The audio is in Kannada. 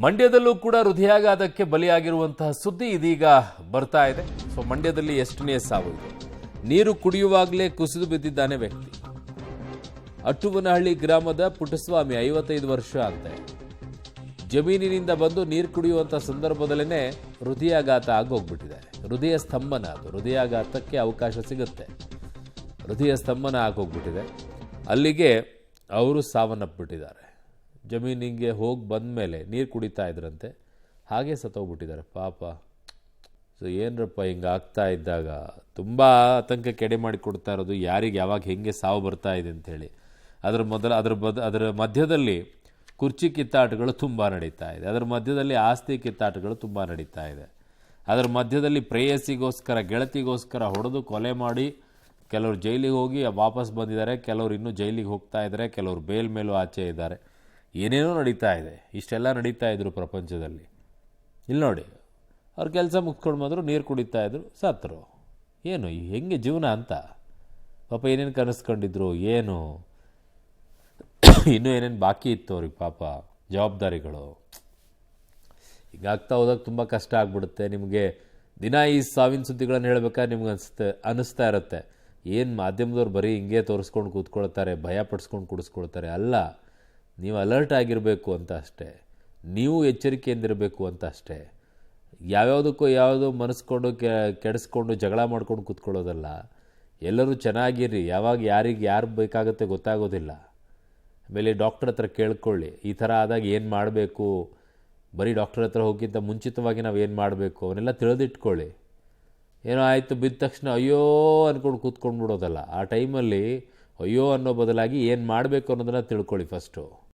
ಮಂಡ್ಯದಲ್ಲೂ ಕೂಡ ಹೃದಯಾಘಾತಕ್ಕೆ ಬಲಿಯಾಗಿರುವಂತಹ ಸುದ್ದಿ ಇದೀಗ ಬರ್ತಾ ಇದೆ. ಮಂಡ್ಯದಲ್ಲಿ ಎಷ್ಟನೇ ಸಾವು ಇದು? ನೀರು ಕುಡಿಯುವಾಗಲೇ ಕುಸಿದು ಬಿದ್ದಿದ್ದಾನೆ ವ್ಯಕ್ತಿ. ಅಟ್ಟುವನಹಳ್ಳಿ ಗ್ರಾಮದ ಪುಟ್ಟಸ್ವಾಮಿ 55 ವರ್ಷ ಅಂತೆ. ಜಮೀನಿನಿಂದ ಬಂದು ನೀರು ಕುಡಿಯುವಂಥ ಸಂದರ್ಭದಲ್ಲೇ ಹೃದಯಾಘಾತ ಆಗೋಗ್ಬಿಟ್ಟಿದೆ. ಹೃದಯ ಸ್ತಂಭನ, ಅದು ಹೃದಯಾಘಾತಕ್ಕೆ ಅವಕಾಶ ಸಿಗುತ್ತೆ. ಹೃದಯ ಸ್ತಂಭನ ಆಗೋಗ್ಬಿಟ್ಟಿದೆ. ಅಲ್ಲಿಗೆ ಅವರು ಸಾವನ್ನಪ್ಪಿಬಿಟ್ಟಿದ್ದಾರೆ. ಜಮೀನಿಗೆ ಹೋಗಿ ಬಂದ ಮೇಲೆ ನೀರು ಕುಡಿತಾ ಇದ್ರಂತೆ, ಹಾಗೆ ಸತ್ತೋಗ್ಬಿಟ್ಟಿದ್ದಾರೆ ಪಾಪ. ಸೊ ಏನರಪ್ಪ ಹಿಂಗೆ ಆಗ್ತಾ ಇದ್ದಾಗ ತುಂಬ ಆತಂಕಕ್ಕೆ ಎಡೆ ಮಾಡಿ ಕೊಡ್ತಾ ಇರೋದು, ಯಾರಿಗೆ ಯಾವಾಗ ಹೆಂಗೆ ಸಾವು ಬರ್ತಾ ಇದೆ ಅಂಥೇಳಿ. ಅದರ ಮಧ್ಯದಲ್ಲಿ ಕುರ್ಚಿ ಕಿತ್ತಾಟಗಳು ತುಂಬ ನಡೀತಾ ಇದೆ. ಅದರ ಮಧ್ಯದಲ್ಲಿ ಆಸ್ತಿ ಕಿತ್ತಾಟಗಳು ತುಂಬ ನಡೀತಾ ಇದೆ. ಅದರ ಮಧ್ಯದಲ್ಲಿ ಪ್ರೇಯಸಿಗೋಸ್ಕರ, ಗೆಳತಿಗೋಸ್ಕರ ಹೊಡೆದು ಕೊಲೆ ಮಾಡಿ ಕೆಲವರು ಜೈಲಿಗೆ ಹೋಗಿ ವಾಪಸ್ ಬಂದಿದ್ದಾರೆ, ಕೆಲವರು ಇನ್ನೂ ಜೈಲಿಗೆ ಹೋಗ್ತಾ ಇದ್ದಾರೆ, ಕೆಲವರು ಬೇಲ್ ಮೇಲೂ ಆಚೆ ಇದ್ದಾರೆ. ಏನೇನೋ ನಡೀತಾ ಇದೆ. ಇಷ್ಟೆಲ್ಲ ನಡೀತಾ ಇದ್ರು ಪ್ರಪಂಚದಲ್ಲಿ. ಇಲ್ಲಿ ನೋಡಿ, ಅವ್ರ ಕೆಲಸ ಮುಗಿಸ್ಕೊಂಡು ಬಂದರು, ನೀರು ಕುಡಿತಾ ಇದ್ರು, ಸತ್ತರು. ಏನು ಹೆಂಗೆ ಜೀವನ ಅಂತ ಪಾಪ. ಏನೇನು ಕನಸ್ಕೊಂಡಿದ್ರು, ಏನು ಇನ್ನೂ ಏನೇನು ಬಾಕಿ ಇತ್ತು ಅವ್ರಿಗೆ ಪಾಪ, ಜವಾಬ್ದಾರಿಗಳು. ಹೀಗಾಗ್ತಾ ಹೋದಾಗ ತುಂಬ ಕಷ್ಟ ಆಗ್ಬಿಡುತ್ತೆ. ನಿಮಗೆ ದಿನ ಈ ಸಾವಿನ ಸುದ್ದಿಗಳನ್ನು ಹೇಳ್ಬೇಕಾದ್ರೆ ನಿಮ್ಗೆ ಅನ್ನಿಸ್ತಾ ಇರುತ್ತೆ, ಏನು ಮಾಧ್ಯಮದವ್ರು ಬರೀ ಹಿಂಗೆ ತೋರಿಸ್ಕೊಂಡು ಕೂತ್ಕೊಳ್ತಾರೆ, ಭಯ ಪಡಿಸ್ಕೊಂಡು ಕೂಡಿಸ್ಕೊಳ್ತಾರೆ. ಅಲ್ಲ, ನೀವು ಅಲರ್ಟ್ ಆಗಿರಬೇಕು ಅಂತ ಅಷ್ಟೇ, ನೀವು ಎಚ್ಚರಿಕೆಯಿಂದಿರಬೇಕು ಅಂತ ಅಷ್ಟೇ. ಯಾವ್ಯಾವುದಕ್ಕೂ ಯಾವುದು ಮನಸ್ಕೊಂಡು ಕೆಡಿಸ್ಕೊಂಡು ಜಗಳ ಮಾಡ್ಕೊಂಡು ಕೂತ್ಕೊಳ್ಳೋದಲ್ಲ. ಎಲ್ಲರೂ ಚೆನ್ನಾಗಿರ್ರಿ. ಯಾವಾಗ ಯಾರು ಬೇಕಾಗುತ್ತೆ ಗೊತ್ತಾಗೋದಿಲ್ಲ. ಆಮೇಲೆ ಡಾಕ್ಟ್ರ್ ಹತ್ರ ಕೇಳ್ಕೊಳ್ಳಿ, ಈ ಥರ ಆದಾಗ ಏನು ಮಾಡಬೇಕು. ಬರೀ ಡಾಕ್ಟ್ರ್ ಹತ್ರ ಹೋಗಿಂತ ಮುಂಚಿತವಾಗಿ ನಾವು ಏನು ಮಾಡಬೇಕು ಅವನ್ನೆಲ್ಲ ತಿಳಿದಿಟ್ಕೊಳ್ಳಿ. ಏನೋ ಆಯಿತು ಬಿದ್ದ ತಕ್ಷಣ ಅಯ್ಯೋ ಅಂದ್ಕೊಂಡು ಕೂತ್ಕೊಂಡು ಬಿಡೋದಲ್ಲ. ಆ ಟೈಮಲ್ಲಿ ಅಯ್ಯೋ ಅನ್ನೋ ಬದಲಾಗಿ ಏನು ಮಾಡಬೇಕು ಅನ್ನೋದನ್ನು ತಿಳ್ಕೊಳ್ಳಿ ಫಸ್ಟು.